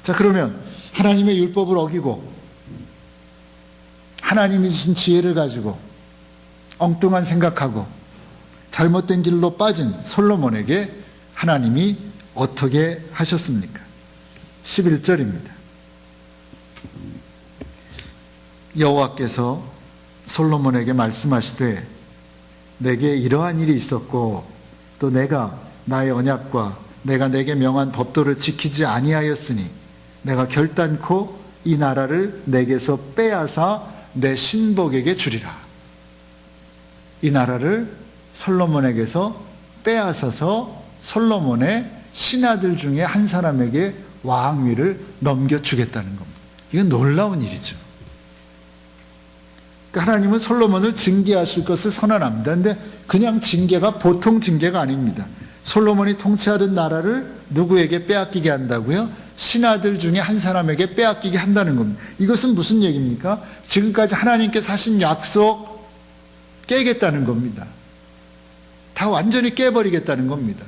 자, 그러면 하나님의 율법을 어기고 하나님이 주신 지혜를 가지고 엉뚱한 생각하고 잘못된 길로 빠진 솔로몬에게 하나님이 어떻게 하셨습니까? 11절입니다. 여호와께서 솔로몬에게 말씀하시되 내게 이러한 일이 있었고 또 내가 나의 언약과 내가 내게 명한 법도를 지키지 아니하였으니 내가 결단코 이 나라를 내게서 빼앗아 내 신복에게 주리라. 이 나라를 솔로몬에게서 빼앗아서 솔로몬의 신하들 중에 한 사람에게 왕위를 넘겨주겠다는 겁니다. 이건 놀라운 일이죠. 그러니까 하나님은 솔로몬을 징계하실 것을 선언합니다. 그런데 그냥 징계가 보통 징계가 아닙니다. 솔로몬이 통치하던 나라를 누구에게 빼앗기게 한다고요? 신하들 중에 한 사람에게 빼앗기게 한다는 겁니다. 이것은 무슨 얘기입니까? 지금까지 하나님께서 하신 약속 깨겠다는 겁니다. 다 완전히 깨버리겠다는 겁니다.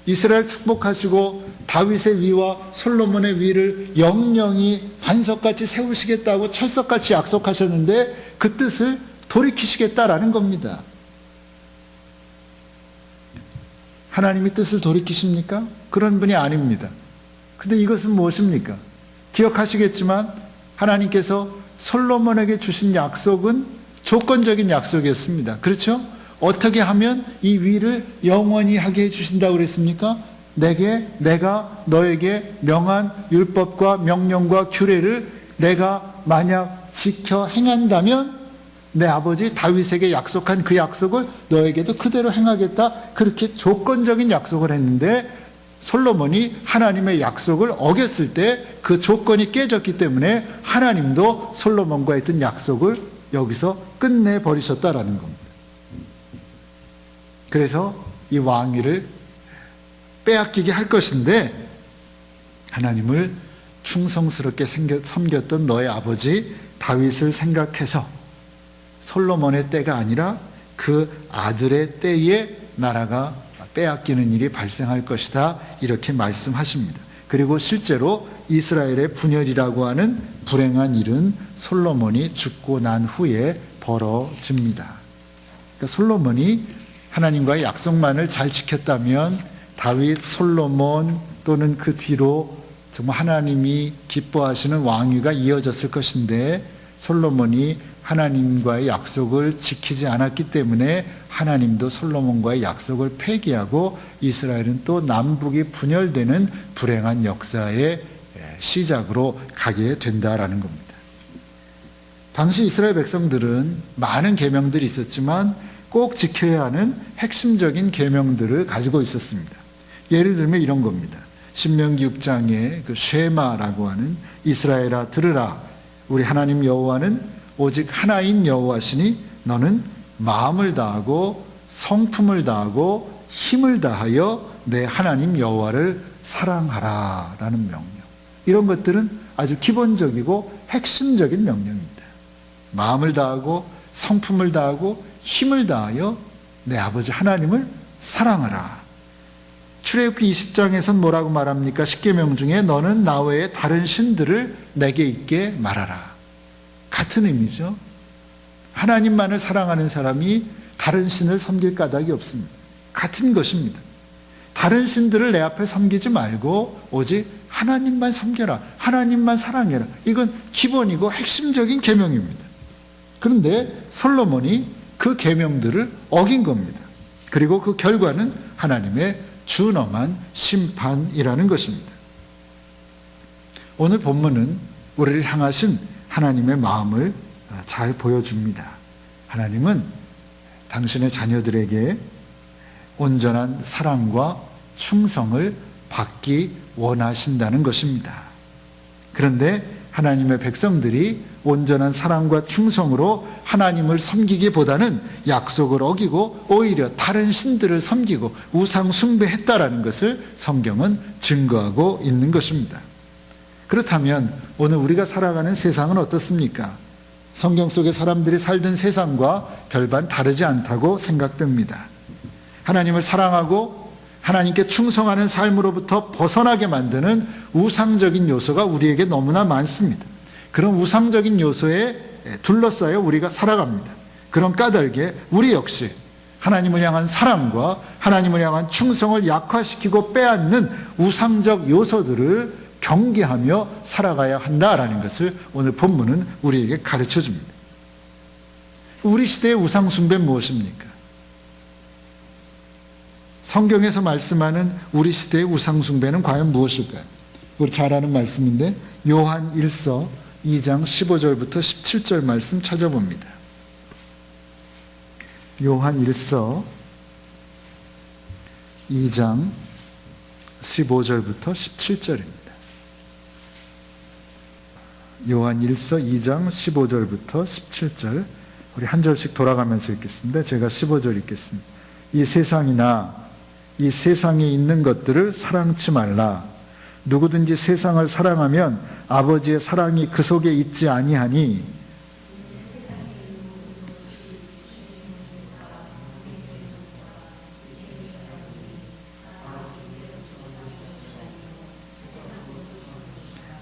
이스라엘 축복하시고 다윗의 위와 솔로몬의 위를 영영이 반석같이 세우시겠다고 철석같이 약속하셨는데 그 뜻을 돌이키시겠다라는 겁니다. 하나님이 뜻을 돌이키십니까? 그런 분이 아닙니다. 근데 이것은 무엇입니까? 기억하시겠지만 하나님께서 솔로몬에게 주신 약속은 조건적인 약속이었습니다. 그렇죠? 어떻게 하면 이 위를 영원히 하게 해주신다고 그랬습니까? 내가 너에게 명한 율법과 명령과 규례를 내가 만약 지켜 행한다면 내 아버지 다윗에게 약속한 그 약속을 너에게도 그대로 행하겠다. 그렇게 조건적인 약속을 했는데 솔로몬이 하나님의 약속을 어겼을 때 그 조건이 깨졌기 때문에 하나님도 솔로몬과 했던 약속을 여기서 끝내버리셨다라는 겁니다. 그래서 이 왕위를 빼앗기게 할 것인데 하나님을 충성스럽게 섬겼던 너의 아버지 다윗을 생각해서 솔로몬의 때가 아니라 그 아들의 때에 나라가 빼앗기는 일이 발생할 것이다. 이렇게 말씀하십니다. 그리고 실제로 이스라엘의 분열이라고 하는 불행한 일은 솔로몬이 죽고 난 후에 벌어집니다. 그러니까 솔로몬이 하나님과의 약속만을 잘 지켰다면 다윗, 솔로몬 또는 그 뒤로 정말 하나님이 기뻐하시는 왕위가 이어졌을 것인데 솔로몬이 하나님과의 약속을 지키지 않았기 때문에 하나님도 솔로몬과의 약속을 폐기하고 이스라엘은 또 남북이 분열되는 불행한 역사의 시작으로 가게 된다라는 겁니다. 당시 이스라엘 백성들은 많은 계명들이 있었지만 꼭 지켜야 하는 핵심적인 계명들을 가지고 있었습니다. 예를 들면 이런 겁니다. 신명기 6장에 그 쉐마라고 하는 이스라엘아 들으라 우리 하나님 여호와는 오직 하나인 여호와시니 너는 마음을 다하고 성품을 다하고 힘을 다하여 내 하나님 여호와를 사랑하라 라는 명령. 이런 것들은 아주 기본적이고 핵심적인 명령입니다. 마음을 다하고 성품을 다하고 힘을 다하여 내 아버지 하나님을 사랑하라. 출애굽기 20장에선 뭐라고 말합니까? 10계명 중에 너는 나 외에 다른 신들을 내게 있게 말하라. 같은 의미죠. 하나님만을 사랑하는 사람이 다른 신을 섬길 까닭이 없습니다. 같은 것입니다. 다른 신들을 내 앞에 섬기지 말고 오직 하나님만 섬겨라. 하나님만 사랑해라. 이건 기본이고 핵심적인 계명입니다. 그런데 솔로몬이 그 계명들을 어긴 겁니다. 그리고 그 결과는 하나님의 준엄한 심판이라는 것입니다. 오늘 본문은 우리를 향하신 하나님의 마음을 잘 보여줍니다. 하나님은 당신의 자녀들에게 온전한 사랑과 충성을 받기 원하신다는 것입니다. 그런데 하나님의 백성들이 온전한 사랑과 충성으로 하나님을 섬기기보다는 약속을 어기고 오히려 다른 신들을 섬기고 우상 숭배했다라는 것을 성경은 증거하고 있는 것입니다. 그렇다면 오늘 우리가 살아가는 세상은 어떻습니까? 성경 속의 사람들이 살던 세상과 별반 다르지 않다고 생각됩니다. 하나님을 사랑하고 하나님께 충성하는 삶으로부터 벗어나게 만드는 우상적인 요소가 우리에게 너무나 많습니다. 그런 우상적인 요소에 둘러싸여 우리가 살아갑니다. 그런 까닭에 우리 역시 하나님을 향한 사랑과 하나님을 향한 충성을 약화시키고 빼앗는 우상적 요소들을 경계하며 살아가야 한다라는 것을 오늘 본문은 우리에게 가르쳐 줍니다. 우리 시대의 우상 숭배는 무엇입니까? 성경에서 말씀하는 우리 시대의 우상 숭배는 과연 무엇일까요? 우리 잘 아는 말씀인데 요한 1서 2장 15절부터 17절 말씀 찾아봅니다. 요한 1서 2장 15절부터 17절입니다. 요한 1서 2장 15절부터 17절, 우리 한 절씩 돌아가면서 읽겠습니다. 제가 15절 읽겠습니다. 이 세상이나 이 세상에 있는 것들을 사랑치 말라. 누구든지 세상을 사랑하면 아버지의 사랑이 그 속에 있지 아니하니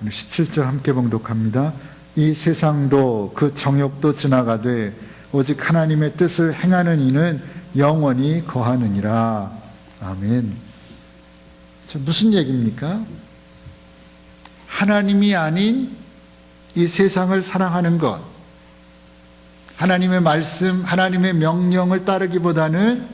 오늘 17절 함께 봉독합니다. 이 세상도 그 정욕도 지나가되 오직 하나님의 뜻을 행하는 이는 영원히 거하느니라. 아멘. 무슨 얘기입니까? 하나님이 아닌 이 세상을 사랑하는 것, 하나님의 말씀, 하나님의 명령을 따르기보다는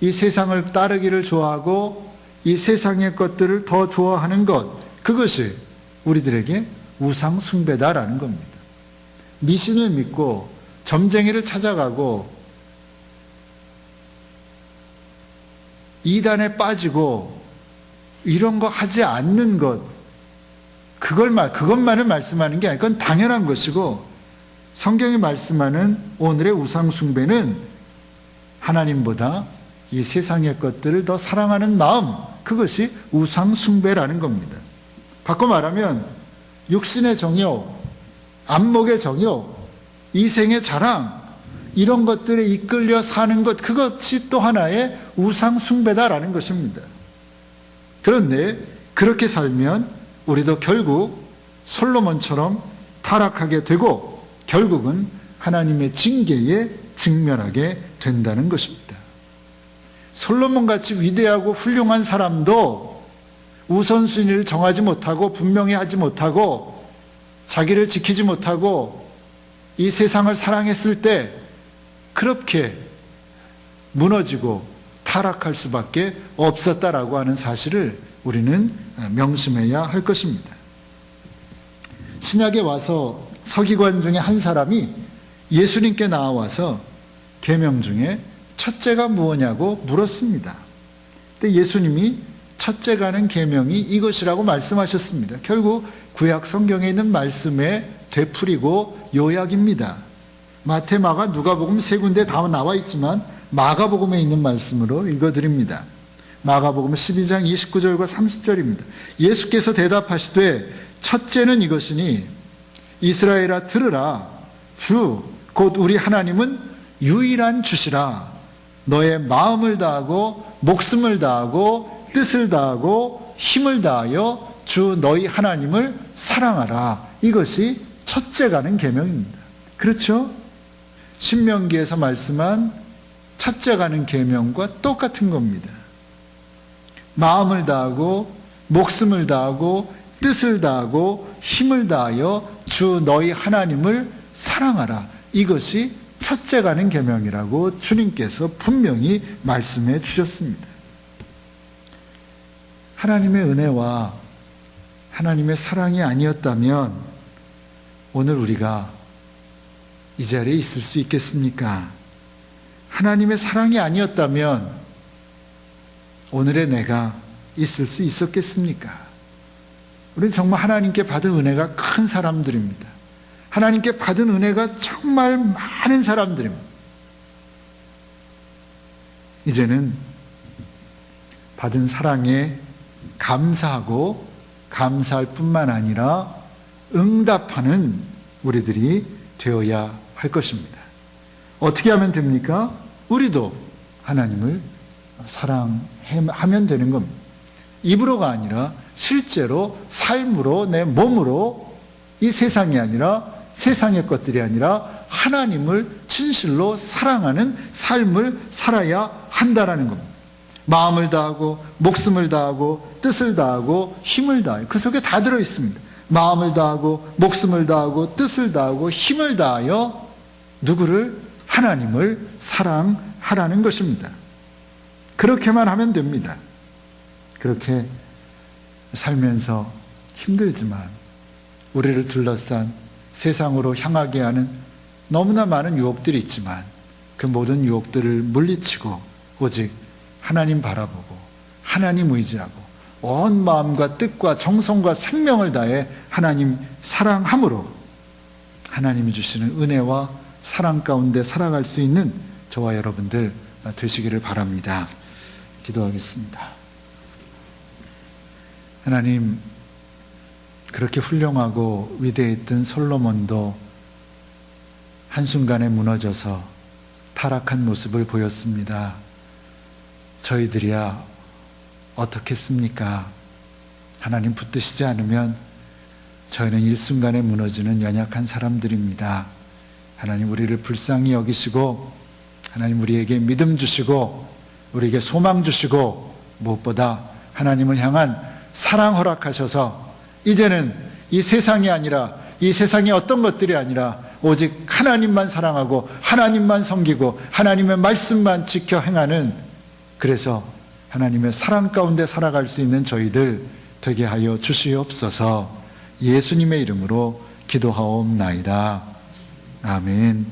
이 세상을 따르기를 좋아하고 이 세상의 것들을 더 좋아하는 것, 그것이 우리들에게 우상 숭배다라는 겁니다. 미신을 믿고 점쟁이를 찾아가고 이단에 빠지고 이런 거 하지 않는 것, 그것만을 말씀하는 게 아니고 그건 당연한 것이고, 성경이 말씀하는 오늘의 우상 숭배는 하나님보다 이 세상의 것들을 더 사랑하는 마음, 그것이 우상 숭배라는 겁니다. 바꿔 말하면 육신의 정욕, 안목의 정욕, 이생의 자랑, 이런 것들에 이끌려 사는 것, 그것이 또 하나의 우상 숭배다라는 것입니다. 그런데 그렇게 살면 우리도 결국 솔로몬처럼 타락하게 되고 결국은 하나님의 징계에 직면하게 된다는 것입니다. 솔로몬같이 위대하고 훌륭한 사람도 우선순위를 정하지 못하고 분명히 하지 못하고 자기를 지키지 못하고 이 세상을 사랑했을 때 그렇게 무너지고 타락할 수밖에 없었다라고 하는 사실을 우리는 명심해야 할 것입니다. 신약에 와서 서기관 중에 한 사람이 예수님께 나와서 계명 중에 첫째가 무엇냐고 물었습니다. 근데 예수님이 첫째가는 계명이 이것이라고 말씀하셨습니다. 결국 구약 성경에 있는 말씀의 되풀이고 요약입니다. 마태, 마가, 누가복음 세 군데 다 나와 있지만 마가복음에 있는 말씀으로 읽어드립니다. 마가복음 12장 29절과 30절입니다. 예수께서 대답하시되 첫째는 이것이니 이스라엘아 들으라. 주 곧 우리 하나님은 유일한 주시라. 너의 마음을 다하고 목숨을 다하고 뜻을 다하고 힘을 다하여 주 너희 하나님을 사랑하라. 이것이 첫째가는 계명입니다. 그렇죠? 신명기에서 말씀한 첫째가는 계명과 똑같은 겁니다. 마음을 다하고 목숨을 다하고 뜻을 다하고 힘을 다하여 주 너희 하나님을 사랑하라. 이것이 첫째가는 계명이라고 주님께서 분명히 말씀해 주셨습니다. 하나님의 은혜와 하나님의 사랑이 아니었다면 오늘 우리가 이 자리에 있을 수 있겠습니까? 하나님의 사랑이 아니었다면 오늘의 내가 있을 수 있었겠습니까? 우리는 정말 하나님께 받은 은혜가 큰 사람들입니다. 하나님께 받은 은혜가 정말 많은 사람들입니다. 이제는 받은 사랑에 감사하고 감사할 뿐만 아니라 응답하는 우리들이 되어야 할 것입니다. 어떻게 하면 됩니까? 우리도 하나님을 사랑해야 하면 되는 겁니다. 입으로가 아니라 실제로 삶으로, 내 몸으로, 이 세상이 아니라 세상의 것들이 아니라 하나님을 진실로 사랑하는 삶을 살아야 한다라는 겁니다. 마음을 다하고 목숨을 다하고 뜻을 다하고 힘을 다하여, 그 속에 다 들어있습니다. 마음을 다하고 목숨을 다하고 뜻을 다하고 힘을 다하여 누구를? 하나님을 사랑하라는 것입니다. 그렇게만 하면 됩니다. 그렇게 살면서 힘들지만 우리를 둘러싼 세상으로 향하게 하는 너무나 많은 유혹들이 있지만 그 모든 유혹들을 물리치고 오직 하나님 바라보고 하나님 의지하고 온 마음과 뜻과 정성과 생명을 다해 하나님 사랑함으로 하나님이 주시는 은혜와 사랑 가운데 살아갈 수 있는 저와 여러분들 되시기를 바랍니다. 기도하겠습니다. 하나님, 그렇게 훌륭하고 위대했던 솔로몬도 한순간에 무너져서 타락한 모습을 보였습니다. 저희들이야 어떻겠습니까? 하나님 붙드시지 않으면 저희는 일순간에 무너지는 연약한 사람들입니다. 하나님, 우리를 불쌍히 여기시고 하나님 우리에게 믿음 주시고 우리에게 소망 주시고 무엇보다 하나님을 향한 사랑 허락하셔서 이제는 이 세상이 아니라 이 세상의 어떤 것들이 아니라 오직 하나님만 사랑하고 하나님만 섬기고 하나님의 말씀만 지켜 행하는, 그래서 하나님의 사랑 가운데 살아갈 수 있는 저희들 되게 하여 주시옵소서. 예수님의 이름으로 기도하옵나이다. 아멘.